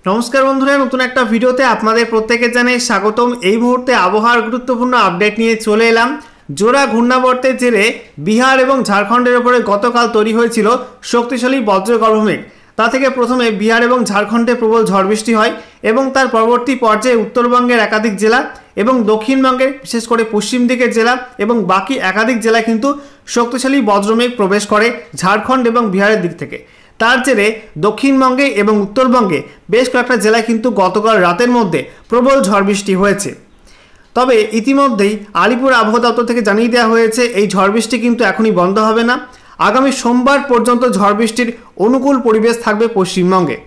नमस्कार बंधुरा नतून एक भिडियोते आपनादेर प्रत्येके जानाई स्वागतम। এই মুহূর্তে আবহাওয়ার গুরুত্বপূর্ণ আপডেট নিয়ে চলে এলাম। জোড়া ঘূর্ণাবর্তের জেরে বিহার এবং ঝাড়খণ্ডের উপরে গতকাল তৈরি হয়েছিল শক্তিশালী বজ্রগর্ভমেঘ। তা থেকে প্রথমে বিহার এবং ঝাড়খণ্ডে প্রবল ঝড় বৃষ্টি হয় এবং তার পরবর্তী পর্যায়ে উত্তরবঙ্গের একাধিক জেলা এবং দক্ষিণবঙ্গের বিশেষ করে পশ্চিম দিকের জেলা এবং বাকি একাধিক জেলায় কিন্তু শক্তিশালী বজ্রমেঘ প্রবেশ করে ঝাড়খণ্ড এবং বিহারের দিক থেকে। তার জেরে দক্ষিণবঙ্গে এবং উত্তরবঙ্গে বেশ কয়েকটা জেলায় কিন্তু গতকাল রাতের মধ্যে প্রবল ঝড় বৃষ্টি হয়েছে। তবে ইতিমধ্যেই আলিপুর আবহাওয়া দপ্তর থেকে জানিয়ে দেওয়া হয়েছে এই ঝড় বৃষ্টি কিন্তু এখনই বন্ধ হবে না। আগামী সোমবার পর্যন্ত ঝড় বৃষ্টির অনুকূল পরিবেশ থাকবে পশ্চিমবঙ্গে।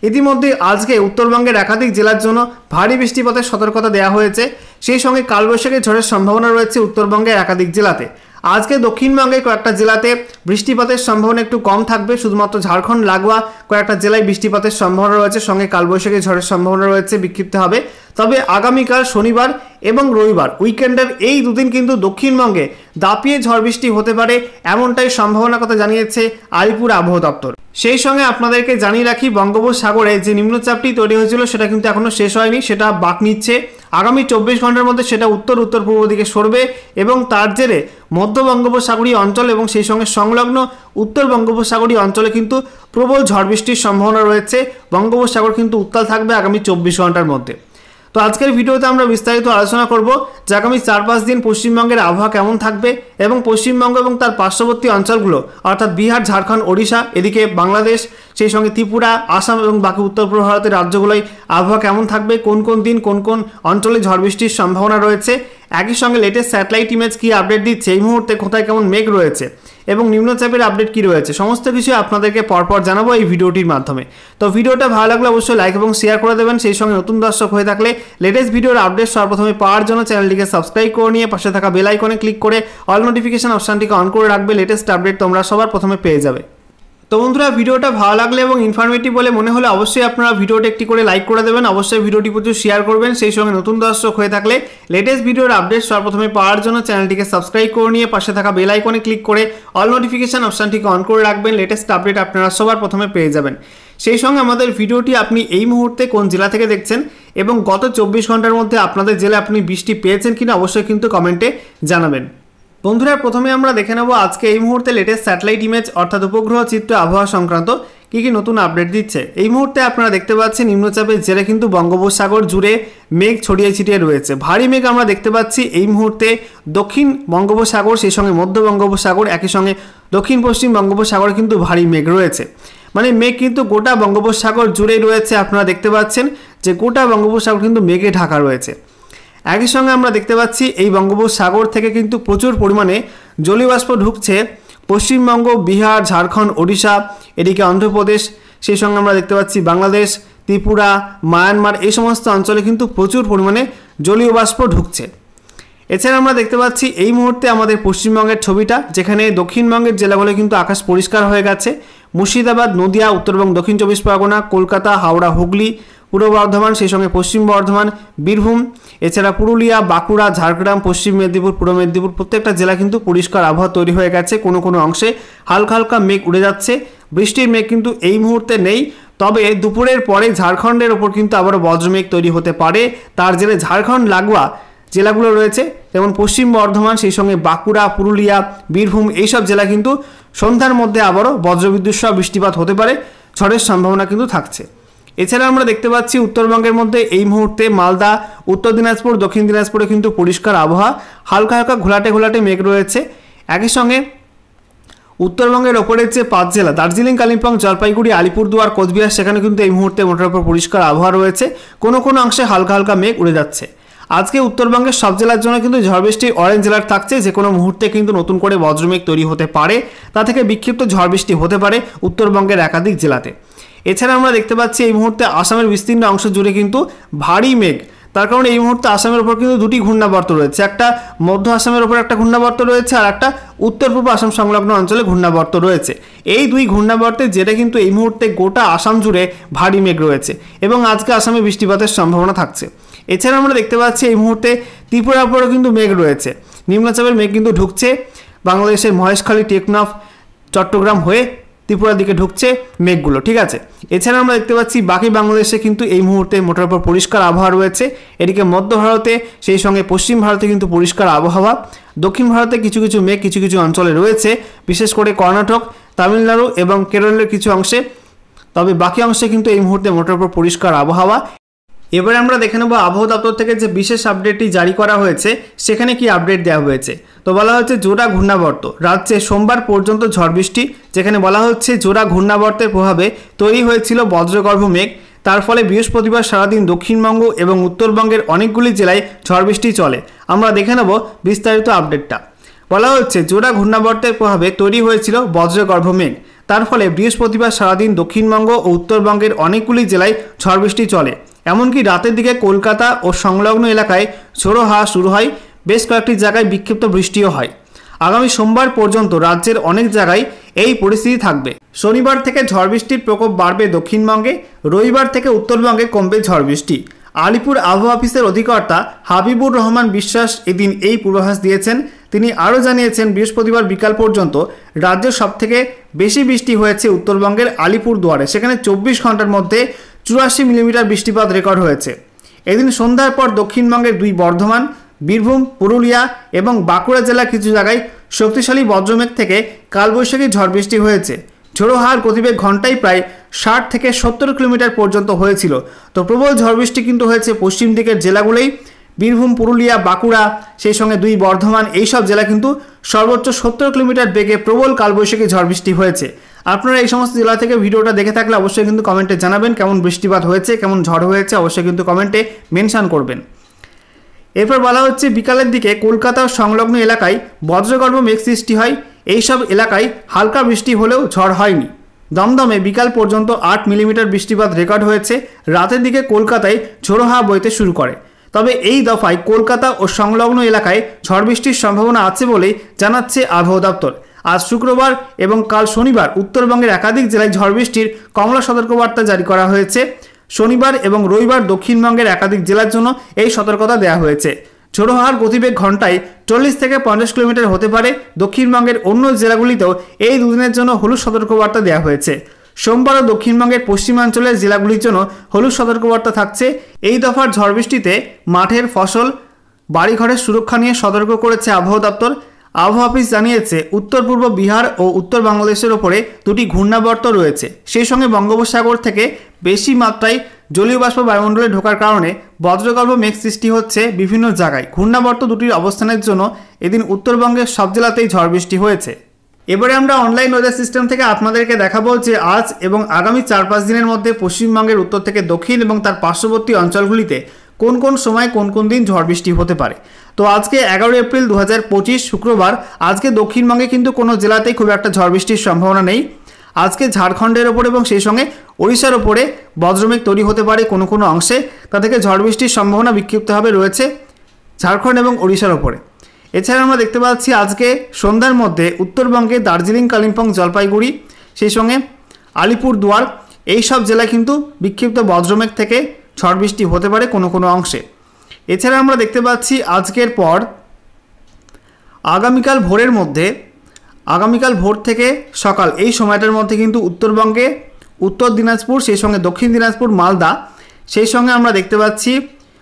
ইতিমধ্যে আজকে উত্তরবঙ্গের একাধিক জেলার জন্য ভারী বৃষ্টিপাতের সতর্কতা দেওয়া হয়েছে। সেই সঙ্গে কালবৈশাখী ঝড়ের সম্ভাবনা রয়েছে উত্তরবঙ্গের একাধিক জেলাতে। আজকে দক্ষিণবঙ্গে কয়েকটা জেলাতে বৃষ্টিপাতের সম্ভাবনা একটু কম থাকবে, শুধুমাত্র ঝাড়খণ্ড লাগোয়া কয়েকটা জেলায় বৃষ্টিপাতের সম্ভাবনা রয়েছে, সঙ্গে কালবৈশাখী ঝড়ের সম্ভাবনা রয়েছে, বিক্ষিপ্ত হবে। তবে আগামীকাল শনিবার এবং রবিবার উইকেন্ডের এই দুদিন কিন্তু দক্ষিণবঙ্গে দাপিয়ে ঝড় বৃষ্টি হতে পারে, এমনটাই সম্ভাবনার কথা জানিয়েছে আলিপুর আবহাওয়া দপ্তর। সেই সঙ্গে আপনাদেরকে জানিয়ে রাখি, বঙ্গোপসাগরে যে নিম্নচাপটি তৈরি হয়েছিল সেটা কিন্তু এখনও শেষ হয়নি, সেটা বাঁক নিচ্ছে। আগামী 24 ঘন্টার মধ্যে সেটা উত্তর পূর্ব দিকে সরবে এবং তার জেরে মধ্য বঙ্গোপসাগরীয় অঞ্চল এবং সেই সঙ্গে সংলগ্ন উত্তর বঙ্গোপসাগরীয় অঞ্চলে কিন্তু প্রবল ঝড় বৃষ্টির সম্ভাবনা রয়েছে। বঙ্গোপসাগর কিন্তু উত্তাল থাকবে আগামী 24 ঘন্টার মধ্যে। তো আজকের ভিডিওতে আমরা বিস্তারিত আলোচনা করব যে আগামী 4-5 দিন পশ্চিমবঙ্গের আবহাওয়া কেমন থাকবে এবং পশ্চিমবঙ্গ এবং তার পার্শ্ববর্তী অঞ্চলগুলো অর্থাৎ বিহার, ঝাড়খণ্ড, ওড়িশা, এদিকে বাংলাদেশ, সেই সঙ্গে ত্রিপুরা, আসাম এবং বাকি উত্তর পূর্ব ভারতের রাজ্যগুলোয় আবহাওয়া কেমন থাকবে, কোন কোন দিন কোন কোন অঞ্চলে ঝড় বৃষ্টির সম্ভাবনা রয়েছে, একই সঙ্গে লেটেস্ট স্যাটেলাইট ইমেজ কী আপডেট দিচ্ছে, এই মুহূর্তে কোথায় কেমন মেঘ রয়েছে এবং নিম্নচাপের আপডেট কী রয়েছে, সমস্ত কিছু আপনাদেরকে পরপর জানাবো এই ভিডিওটির মাধ্যমে। তো ভিডিওটা ভালো লাগলে অবশ্যই লাইক এবং শেয়ার করে দেবেন। সেই সঙ্গে নতুন দর্শক হয়ে থাকলে লেটেস্ট ভিডিওর আপডেট সর্বপ্রথমে পাওয়ার জন্য চ্যানেলটিকে সাবস্ক্রাইব করে নিয়ে পাশে থাকা বেল আইকনে ক্লিক করে অল নোটিফিকেশন অপশানটিকে অন করে রাখবে। লেটেস্ট আপডেট তোমরা সবার প্রথমে পেয়ে যাবে। তো বন্ধুরা, ভিডিওটা ভালো লাগলে এবং ইনফরমেটিভ বলে মনে হলে অবশ্যই আপনারা ভিডিওটা একটি করে লাইক করে দেবেন, অবশ্যই ভিডিওটি প্রচুর শেয়ার করবেন। সেই সঙ্গে নতুন দর্শক হয়ে থাকলে লেটেস্ট ভিডিওর আপডেট সর্বপ্রথমে পাওয়ার জন্য চ্যানেলটিকে সাবস্ক্রাইব করে নিয়ে পাশে থাকা বেল আইকনে ক্লিক করে অল নোটিফিকেশন অপশানটিকে অন করে রাখবেন। লেটেস্ট আপডেট আপনারা সবার প্রথমে পেয়ে যাবেন। সেই সঙ্গে আমাদের ভিডিওটি আপনি এই মুহূর্তে কোন জেলা থেকে দেখছেন এবং গত 24 ঘন্টার মধ্যে আপনাদের জেলায় আপনি বৃষ্টি পেয়েছেন কিনা অবশ্যই কিন্তু কমেন্টে জানাবেন। বন্ধুরা, প্রথমে আমরা দেখে নেব আজকে এই মুহূর্তে লেটেস্ট স্যাটেলাইট ইমেজ অর্থাৎ উপগ্রহ চিত্র আবহাওয়া সংক্রান্ত কী কী নতুন আপডেট দিচ্ছে। এই মুহূর্তে আপনারা দেখতে পাচ্ছেন নিম্নচাপের জেরে কিন্তু বঙ্গোপসাগর জুড়ে মেঘ ছড়িয়ে ছিটিয়ে রয়েছে। ভারী মেঘ আমরা দেখতে পাচ্ছি এই মুহূর্তে দক্ষিণ বঙ্গোপসাগর, সেই সঙ্গে মধ্য বঙ্গোপসাগর, একই সঙ্গে দক্ষিণ পশ্চিম বঙ্গোপসাগরে কিন্তু ভারী মেঘ রয়েছে। মানে মেঘ কিন্তু গোটা বঙ্গোপসাগর জুড়েই রয়েছে। আপনারা দেখতে পাচ্ছেন যে গোটা বঙ্গোপসাগর কিন্তু মেঘে ঢাকা রয়েছে। একই সঙ্গে আমরা দেখতে পাচ্ছি এই বঙ্গোপসাগর থেকে কিন্তু প্রচুর পরিমাণে জলীয় বাষ্প ঢুকছে পশ্চিমবঙ্গ, বিহার, ঝাড়খণ্ড, ওড়িশা, এদিকে অন্ধ্রপ্রদেশ, সেই সঙ্গে আমরা দেখতে পাচ্ছি বাংলাদেশ, ত্রিপুরা, মায়ানমার, এই সমস্ত অঞ্চলে কিন্তু প্রচুর পরিমাণে জলীয় বাষ্প ঢুকছে। এছাড়া আমরা দেখতে পাচ্ছি এই মুহূর্তে আমাদের পশ্চিমবঙ্গের ছবিটা, যেখানে দক্ষিণবঙ্গের জেলাগুলো কিন্তু আকাশ পরিষ্কার হয়ে গেছে। মুর্শিদাবাদ, নদিয়া, উত্তরবঙ্গ, দক্ষিণ 24 পরগনা, কলকাতা, হাওড়া, হুগলি, পূর্ব বর্ধমান, সেই সঙ্গে পশ্চিম বর্ধমান, বীরভূম, এছাড়া পুরুলিয়া, বাঁকুড়া, ঝাড়গ্রাম, পশ্চিম মেদিনীপুর, পূর্ব মেদিনীপুর, প্রত্যেকটা জেলা কিন্তু পরিষ্কার আবহাওয়া তৈরি হয়ে গেছে। কোনো কোনো অংশে হালকা হালকা মেঘ উড়ে যাচ্ছে, বৃষ্টির মেঘ কিন্তু এই মুহূর্তে নেই। তবে দুপুরের পরে ঝাড়খণ্ডের ওপর কিন্তু আবারও বজ্রমেঘ তৈরি হতে পারে। তার জেরে ঝাড়খণ্ড লাগোয়া জেলাগুলো রয়েছে যেমন পশ্চিম বর্ধমান, সেই সঙ্গে বাঁকুড়া, পুরুলিয়া, বীরভূম, এইসব জেলা কিন্তু সন্ধ্যার মধ্যে আবারও বজ্রবিদ্যুৎ সহ বৃষ্টিপাত হতে পারে, ঝড়ের সম্ভাবনা কিন্তু থাকছে। এছাড়া আমরা দেখতে পাচ্ছি উত্তরবঙ্গের মধ্যে এই মুহূর্তে মালদা, উত্তর দিনাজপুর, দক্ষিণ দিনাজপুরে কিন্তু পরিষ্কার আবহাওয়া, হালকা হালকা ঘোলাটে ঘোলাটে মেঘ রয়েছে। একই সঙ্গে উত্তরবঙ্গের ওপরের যে 5 জেলা দার্জিলিং, কালিম্পং, জলপাইগুড়ি, আলিপুরদুয়ার, কোচবিহার, সেখানে কিন্তু এই মুহূর্তে মোটের উপর পরিষ্কার আবহাওয়া রয়েছে। কোনো কোনো অংশে হালকা হালকা মেঘ উড়ে যাচ্ছে। আজকে উত্তরবঙ্গের সব জেলার জন্য কিন্তু ঝড় বৃষ্টি অরেঞ্জ অ্যালার্ট থাকছে। যে কোনো মুহূর্তে কিন্তু নতুন করে বজ্রমেঘ তৈরি হতে পারে, তা থেকে বিক্ষিপ্ত ঝড় বৃষ্টি হতে পারে উত্তরবঙ্গের একাধিক জেলাতে। এছাড়া আমরা দেখতে পাচ্ছি এই মুহূর্তে আসামের বিস্তীর্ণ অংশ জুড়ে কিন্তু ভারী মেঘ। তার কারণে এই মুহূর্তে আসামের ওপর কিন্তু দুটি ঘূর্ণাবর্ত রয়েছে, একটা মধ্য আসামের ওপর একটা ঘূর্ণাবর্ত রয়েছে আর একটা উত্তর পূর্ব আসাম সংলগ্ন অঞ্চলে ঘূর্ণাবর্ত রয়েছে। এই দুই ঘূর্ণাবর্তের জেরে কিন্তু এই মুহূর্তে গোটা আসাম জুড়ে ভারী মেঘ রয়েছে এবং আজকে আসামে বৃষ্টিপাতের সম্ভাবনা থাকছে। এছাড়া আমরা দেখতে পাচ্ছি এই মুহূর্তে ত্রিপুরার উপরেও কিন্তু মেঘ রয়েছে, নিম্নচাপের মেঘ কিন্তু ঢুকছে বাংলাদেশের মহেশখালী, টেকনাফ, চট্টগ্রাম হয়ে ত্রিপুরার দিকে ঢুকছে মেঘগুলো, ঠিক আছে। এছাড়া আমরা দেখতে পাচ্ছি বাকি বাংলাদেশে কিন্তু এই মুহূর্তে মোটার উপর পরিষ্কার আবহাওয়া রয়েছে। এদিকে মধ্য ভারতে সেই সঙ্গে পশ্চিম ভারতে কিন্তু পরিষ্কার আবহাওয়া। দক্ষিণ ভারতে কিছু কিছু মেঘ কিছু কিছু অঞ্চলে রয়েছে, বিশেষ করে কর্ণাটক, তামিলনাড়ু এবং কেরলের কিছু অংশে। তবে বাকি অংশে কিন্তু এই মুহূর্তে মোটার উপর পরিষ্কার আবহাওয়া। এবারে আমরা দেখে নেব আবহাওয়া দপ্তর থেকে যে বিশেষ আপডেটটি জারি করা হয়েছে সেখানে কি আপডেট দেওয়া হয়েছে। তো বলা হচ্ছে জোড়া ঘূর্ণাবর্ত রাজ্যে সোমবার পর্যন্ত ঝড় বৃষ্টি, যেখানে বলা হচ্ছে জোড়া ঘূর্ণাবর্তের প্রভাবে তৈরি হয়েছিল বজ্রগর্ভ মেঘ। তার ফলে বৃহস্পতিবার সারাদিন দক্ষিণবঙ্গ এবং উত্তরবঙ্গের অনেকগুলি জেলায় ঝড় বৃষ্টি চলে। আমরা দেখে নেব বিস্তারিত আপডেটটা। বলা হচ্ছে জোড়া ঘূর্ণাবর্তের প্রভাবে তৈরি হয়েছিল বজ্রগর্ভ মেঘ। তার ফলে বৃহস্পতিবার সারাদিন দক্ষিণবঙ্গ ও উত্তরবঙ্গের অনেকগুলি জেলায় ঝড় বৃষ্টি চলে। এমনকি রাতের দিকে কলকাতা ও সংলগ্ন এলাকায় ঝোড়ো হাওয়া শুরু হয়, বেশ কয়েকটি জায়গায় বিক্ষিপ্ত বৃষ্টিও হয়। আগামী সোমবার পর্যন্ত রাজ্যের অনেক জায়গায় এই পরিস্থিতি থাকবে। শনিবার থেকে ঝড় বৃষ্টির প্রকোপ বাড়বে দক্ষিণবঙ্গে, রবিবার থেকে উত্তরবঙ্গে কমবে ঝড় বৃষ্টি। আলিপুর আবহাওয়া অফিসের অধিকর্তা হাবিবুর রহমান বিশ্বাস এদিন এই পূর্বাভাস দিয়েছেন। তিনি আরও জানিয়েছেন বৃহস্পতিবার বিকাল পর্যন্ত রাজ্যের সবথেকে বেশি বৃষ্টি হয়েছে উত্তরবঙ্গের আলিপুরদুয়ারে, সেখানে 24 ঘন্টার মধ্যে 84 মিলিমিটার বৃষ্টিপাত রেকর্ড হয়েছে। এদিন সন্ধ্যার পর দক্ষিণবঙ্গের 2 বর্ধমান, বীরভূম, পুরুলিয়া এবং বাঁকুড়া জেলার কিছু জায়গায় শক্তিশালী বজ্রমেঘ থেকে কালবৈশাখী ঝড় বৃষ্টি হয়েছে। ঝোড়ো হাওয়ার গতিবেগ ঘন্টায় প্রায় 60 থেকে 70 কিলোমিটার পর্যন্ত হয়েছিল। তো প্রবল ঝড় বৃষ্টি কিন্তু হয়েছে পশ্চিম দিকের জেলাগুলোই, বীরভূম, পুরুলিয়া, বাঁকুড়া, সেই সঙ্গে 2 বর্ধমান, এইসব জেলা কিন্তু সর্বোচ্চ 70 কিলোমিটার বেগে প্রবল কালবৈশাখী ঝড় বৃষ্টি হয়েছে। আপনারা এই সমস্ত জেলা থেকে ভিডিওটা দেখে থাকলে অবশ্যই কিন্তু কমেন্টে জানাবেন কেমন বৃষ্টিপাত হয়েছে, কেমন ঝড় হয়েছে, অবশ্যই কিন্তু কমেন্টে মেনশন করবেন। এরপর বলা হচ্ছে বিকালের দিকে কলকাতা ও সংলগ্ন এলাকায় বজ্রগর্ভ মেঘ সৃষ্টি হয়। এইসব এলাকায় হালকা বৃষ্টি হলেও ঝড় হয়নি। দমদমে বিকাল পর্যন্ত 8 মিলিমিটার বৃষ্টিপাত রেকর্ড হয়েছে। রাতের দিকে কলকাতায় ঝোড়ো হাওয়া বইতে শুরু করে। তবে এই দফায় কলকাতা ও সংলগ্ন এলাকায় ঝড় বৃষ্টির সম্ভাবনা আছে বলেই জানাচ্ছে আবহাওয়া দপ্তর। আজ শুক্রবার এবং কাল শনিবার উত্তরবঙ্গের একাধিক জেলায় ঝড় বৃষ্টির কমলা সতর্কবার্তা জারি করা হয়েছে। শনিবার এবং রবিবার দক্ষিণবঙ্গের একাধিক জেলার জন্য এই সতর্কতা দেওয়া হয়েছে। ঝোড়ো হাওয়ার গতিবেগ ঘন্টায় 40 থেকে 50 কিলোমিটার হতে পারে। দক্ষিণবঙ্গের অন্য জেলাগুলিতেও এই দুদিনের জন্য হলুদ সতর্কবার্তা দেওয়া হয়েছে। সোমবারও দক্ষিণবঙ্গের পশ্চিমাঞ্চলের জেলাগুলির জন্য হলুদ সতর্কবার্তা থাকছে। এই দফার ঝড় বৃষ্টিতে মাঠের ফসল, বাড়িঘরের সুরক্ষা নিয়ে সতর্ক করেছে আবহাওয়া দপ্তর। আবহাওয়া অফিস জানিয়েছে উত্তর পূর্ব বিহার ও উত্তর বাংলাদেশের ওপরে 2টি ঘূর্ণাবর্ত রয়েছে। সেই সঙ্গে বঙ্গোপসাগর থেকে বেশি মাত্রায় জলীয় বাষ্প বায়ুমণ্ডলে ঢোকার কারণে বজ্রগর্ভ মেঘ সৃষ্টি হচ্ছে বিভিন্ন জায়গায়। ঘূর্ণাবর্ত দুটির অবস্থানের জন্য এদিন উত্তরবঙ্গের সব জেলাতেই ঝড় বৃষ্টি হয়েছে। এবারে আমরা অনলাইন ওয়েদার সিস্টেম থেকে আপনাদেরকে দেখাবো যে আজ এবং আগামী 4-5 দিনের মধ্যে পশ্চিমবঙ্গের উত্তর থেকে দক্ষিণ এবং তার পার্শ্ববর্তী অঞ্চলগুলিতে কোন কোন সময় কোন কোন দিন ঝড় বৃষ্টি হতে পারে। তো আজকে 11 এপ্রিল 2025 শুক্রবার, আজকে দক্ষিণবঙ্গে কিন্তু কোনো জেলাতেই খুব একটা ঝড় বৃষ্টির সম্ভাবনা নেই। আজকে ঝাড়খণ্ডের ওপরে এবং সেই সঙ্গে ওড়িশার ওপরে বজ্রমেঘ তৈরি হতে পারে কোনো কোনো অংশে, তা থেকে ঝড় বৃষ্টির সম্ভাবনা বিক্ষিপ্তভাবে রয়েছে ঝাড়খণ্ড এবং ওড়িশার ওপরে। এছাড়া আমরা দেখতে পাচ্ছি আজকে সন্ধ্যার মধ্যে উত্তরবঙ্গে দার্জিলিং, কালিম্পং, জলপাইগুড়ি, সেই সঙ্গে আলিপুরদুয়ার, এই সব জেলায় কিন্তু বিক্ষিপ্ত বজ্রমেঘ থেকে ঝড় বৃষ্টি হতে পারে কোনো কোনো অংশে। এছাড়া আমরা দেখতে পাচ্ছি আজকের পর আগামীকাল ভোরের মধ্যে, আগামীকাল ভোর থেকে সকাল এই সময়টার মধ্যে কিন্তু উত্তরবঙ্গে উত্তর দিনাজপুর, সেই সঙ্গে দক্ষিণ দিনাজপুর, মালদা, সেই সঙ্গে আমরা দেখতে পাচ্ছি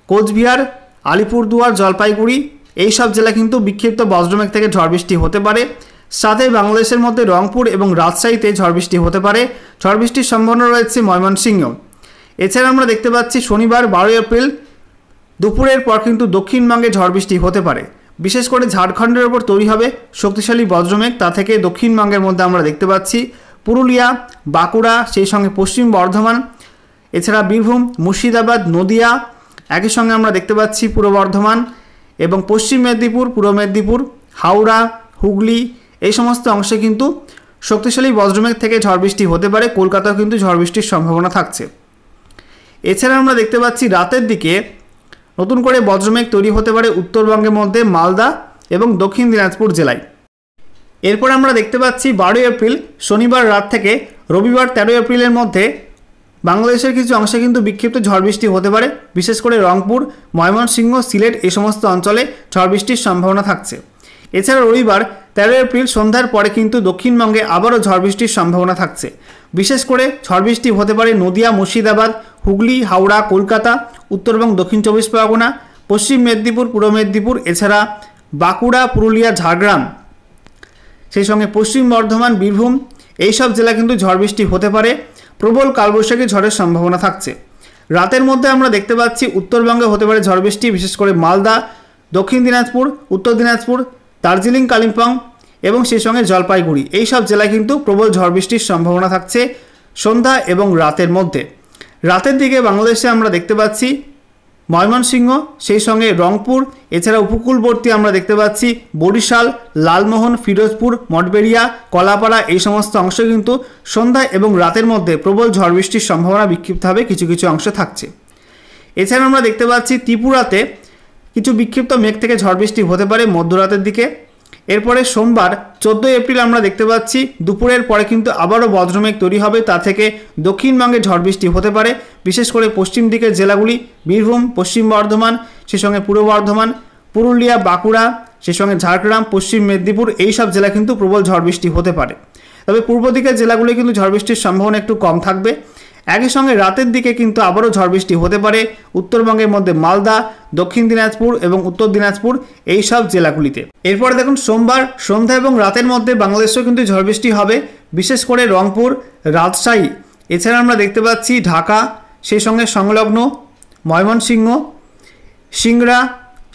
কোচবিহার, আলিপুরদুয়ার, জলপাইগুড়ি, এই সব জেলা কিন্তু বিক্ষিপ্ত বজ্রমেঘ থেকে ঝড় বৃষ্টি হতে পারে। সাথে বাংলাদেশের মধ্যে রংপুর এবং রাজশাহীতে ঝড় বৃষ্টি হতে পারে। ঝড় বৃষ্টির সম্ভাবনা রয়েছে ময়মনসিংহ। এছাড়া আমরা দেখতে পাচ্ছি শনিবার 12 এপ্রিল দুপুরের পর কিন্তু দক্ষিণবঙ্গে ঝড় বৃষ্টি হতে পারে। বিশেষ করে ঝাড়খণ্ডের ওপর তৈরি হবে শক্তিশালী বজ্রমেঘ, তা থেকে দক্ষিণবঙ্গের মধ্যে আমরা দেখতে পাচ্ছি পুরুলিয়া, বাঁকুড়া, সেই সঙ্গে পশ্চিম বর্ধমান, এছাড়া বীরভূম, মুর্শিদাবাদ, নদিয়া, একই সঙ্গে আমরা দেখতে পাচ্ছি পূর্ব বর্ধমান এবং পশ্চিম মেদিনীপুর, পূর্ব মেদিনীপুর, হাওড়া, হুগলি, এই সমস্ত অংশে কিন্তু শক্তিশালী বজ্রমেঘ থেকে ঝড় বৃষ্টি হতে পারে। কলকাতাও কিন্তু ঝড় বৃষ্টির সম্ভাবনা থাকছে। এছাড়া আমরা দেখতে পাচ্ছি রাতের দিকে নতুন করে বজ্রমেঘ তৈরি হতে পারে উত্তরবঙ্গের মধ্যে মালদা এবং দক্ষিণ দিনাজপুর জেলায়। এরপর আমরা দেখতে পাচ্ছি 12 এপ্রিল শনিবার রাত থেকে রবিবার 13 এপ্রিলের মধ্যে বাংলাদেশের কিছু অংশে কিন্তু বিক্ষিপ্ত ঝড় বৃষ্টি হতে পারে। বিশেষ করে রংপুর, ময়মনসিংহ, সিলেট, এই সমস্ত অঞ্চলে ঝড় বৃষ্টির সম্ভাবনা থাকছে। এছাড়া রবিবার 13 এপ্রিল সন্ধ্যার পরে কিন্তু দক্ষিণবঙ্গে আবারও ঝড় বৃষ্টির সম্ভাবনা থাকছে। বিশেষ করে ঝড় বৃষ্টি হতে পারে নদিয়া, মুর্শিদাবাদ, হুগলি, হাওড়া, কলকাতা, উত্তর এবং দক্ষিণ 24 পরগনা, পশ্চিম মেদিনীপুর, পূর্ব মেদিনীপুর, এছাড়া বাঁকুড়া, পুরুলিয়া, ঝাড়গ্রাম, সেই সঙ্গে পশ্চিম বর্ধমান, বীরভূম এইসব জেলা কিন্তু ঝড় বৃষ্টি হতে পারে। প্রবল কালবৈশাখী ঝড়ের সম্ভাবনা থাকছে। রাতের মধ্যে আমরা দেখতে পাচ্ছি উত্তরবঙ্গে হতে পারে ঝড় বৃষ্টি, বিশেষ করে মালদা, দক্ষিণ দিনাজপুর, উত্তর দিনাজপুর, দার্জিলিং, কালিম্পং এবং সেই সঙ্গে জলপাইগুড়ি এইসব জেলায় কিন্তু প্রবল ঝড় বৃষ্টির সম্ভাবনা থাকছে সন্ধ্যা এবং রাতের মধ্যে। রাতের দিকে বাংলাদেশে আমরা দেখতে পাচ্ছি ময়মনসিংহ, সেই সঙ্গে রংপুর, এছাড়া উপকূলবর্তী আমরা দেখতে পাচ্ছি বরিশাল, লালমোহন, ফিরোজপুর, মঠবেড়িয়া, কলাপাড়া এই সমস্ত অংশ কিন্তু সন্ধ্যা এবং রাতের মধ্যে প্রবল ঝড় বৃষ্টির সম্ভাবনা বিক্ষিপ্তভাবে কিছু কিছু অংশ থাকছে। এছাড়া আমরা দেখতে পাচ্ছি ত্রিপুরাতে কিছু বিক্ষিপ্ত মেঘ থেকে ঝড় বৃষ্টি হতে পারে মধ্যরাতের দিকে। এরপরে সোমবার 14 এপ্রিল আমরা দেখতে পাচ্ছি দুপুরের পরে কিন্তু আবারও বজ্রমেঘ তৈরি হবে, তা থেকে দক্ষিণবঙ্গে ঝড় বৃষ্টি হতে পারে, বিশেষ করে পশ্চিম দিকের জেলাগুলি বীরভূম, পশ্চিম বর্ধমান, সেই সঙ্গে পূর্ব বর্ধমান, পুরুলিয়া, বাঁকুড়া, সেই সঙ্গে ঝাড়গ্রাম, পশ্চিম মেদিনীপুর এইসব জেলা কিন্তু প্রবল ঝড় বৃষ্টি হতে পারে। তবে পূর্ব দিকের জেলাগুলি কিন্তু ঝড় বৃষ্টির সম্ভাবনা একটু কম থাকবে। একই সঙ্গে রাতের দিকে কিন্তু আবারও ঝড় বৃষ্টি হতে পারে উত্তরবঙ্গের মধ্যে মালদা, দক্ষিণ দিনাজপুর এবং উত্তর দিনাজপুর এই সব জেলাগুলিতে। এরপরে দেখুন সোমবার সন্ধ্যা এবং রাতের মধ্যে বাংলাদেশেও কিন্তু ঝড় বৃষ্টি হবে, বিশেষ করে রংপুর, রাজশাহী, এছাড়া আমরা দেখতে পাচ্ছি ঢাকা, সেই সঙ্গে সংলগ্ন ময়মনসিংহ, সিংড়া,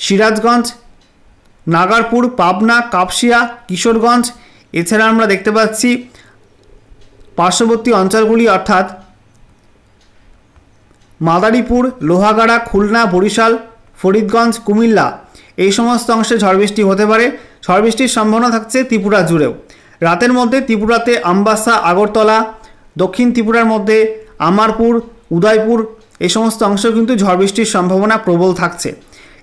সিরাজগঞ্জ, নাগারপুর, পাবনা, কাপসিয়া, কিশোরগঞ্জ, এছাড়া আমরা দেখতে পাচ্ছি পার্শ্ববর্তী অঞ্চলগুলি অর্থাৎ মাদারীপুর, লোহাগাড়া, খুলনা, বরিশাল, ফরিদগঞ্জ, কুমিল্লা এই সমস্ত অংশে ঝড় বৃষ্টি হতে পারে। ঝড় বৃষ্টির সম্ভাবনা থাকছে ত্রিপুরা জুড়েও। রাতের মধ্যে ত্রিপুরাতে আমবাসা, আগরতলা, দক্ষিণ ত্রিপুরার মধ্যে আমারপুর, উদয়পুর এই সমস্ত অংশ কিন্তু ঝড় বৃষ্টির সম্ভাবনা প্রবল থাকছে।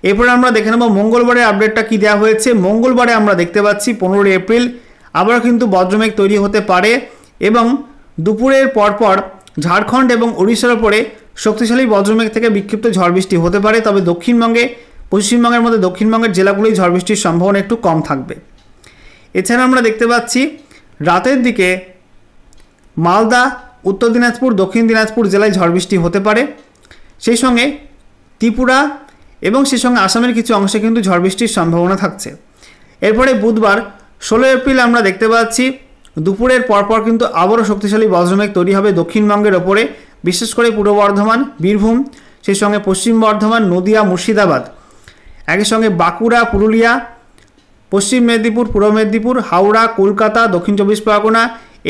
এরপরে আমরা দেখে নেব মঙ্গলবারের আপডেটটা কী দেওয়া হয়েছে। মঙ্গলবারে আমরা দেখতে পাচ্ছি 15 এপ্রিল আবার কিন্তু বজ্রমেঘ তৈরি হতে পারে এবং দুপুরের পরপর ঝাড়খণ্ড এবং ওড়িশার ওপরে শক্তিশালী বজ্রমেঘ থেকে বিক্ষিপ্ত ঝড় বৃষ্টি হতে পারে। তবে দক্ষিণবঙ্গে, পশ্চিমবঙ্গের মধ্যে দক্ষিণবঙ্গের জেলাগুলি ঝড় বৃষ্টির সম্ভাবনা একটু কম থাকবে। এছাড়া আমরা দেখতে পাচ্ছি রাতের দিকে মালদা, উত্তর দিনাজপুর, দক্ষিণ দিনাজপুর জেলায় ঝড় বৃষ্টি হতে পারে। সেই সঙ্গে ত্রিপুরা এবং সেই সঙ্গে আসামের কিছু অংশে কিন্তু ঝড় বৃষ্টির সম্ভাবনা থাকছে। এরপরে বুধবার 16 এপ্রিল আমরা দেখতে পাচ্ছি দুপুরের পরপর কিন্তু আবারও শক্তিশালী বজ্রমেঘ তৈরি হবে দক্ষিণবঙ্গের ওপরে, বিশেষ করে পূর্ব বর্ধমান, বীরভূম, সেই সঙ্গে পশ্চিম বর্ধমান, নদিয়া, মুর্শিদাবাদ, একই সঙ্গে বাঁকুড়া, পুরুলিয়া, পশ্চিম মেদিনীপুর, পূর্ব মেদিনীপুর, হাওড়া, কলকাতা, দক্ষিণ 24 পরগনা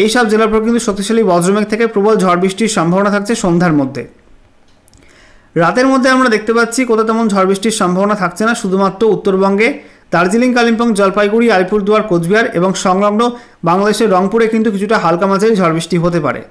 এইসব জেলার উপর কিন্তু শক্তিশালী বজ্রমেঘ থেকে প্রবল ঝড় বৃষ্টির সম্ভাবনা থাকছে সন্ধ্যার মধ্যে। রাতের মধ্যে আমরা দেখতে পাচ্ছি কোথাও তেমন ঝড় বৃষ্টির সম্ভাবনা থাকছে না, শুধুমাত্র উত্তরবঙ্গে দার্জিলিং, কালিম্পং, জলপাইগুড়ি, আলিপুরদুয়ার, কোচবিহার এবং সংলগ্ন বাংলাদেশের রংপুরে কিন্তু কিছুটা হালকা মাঝারি ঝড় বৃষ্টি হতে পারে।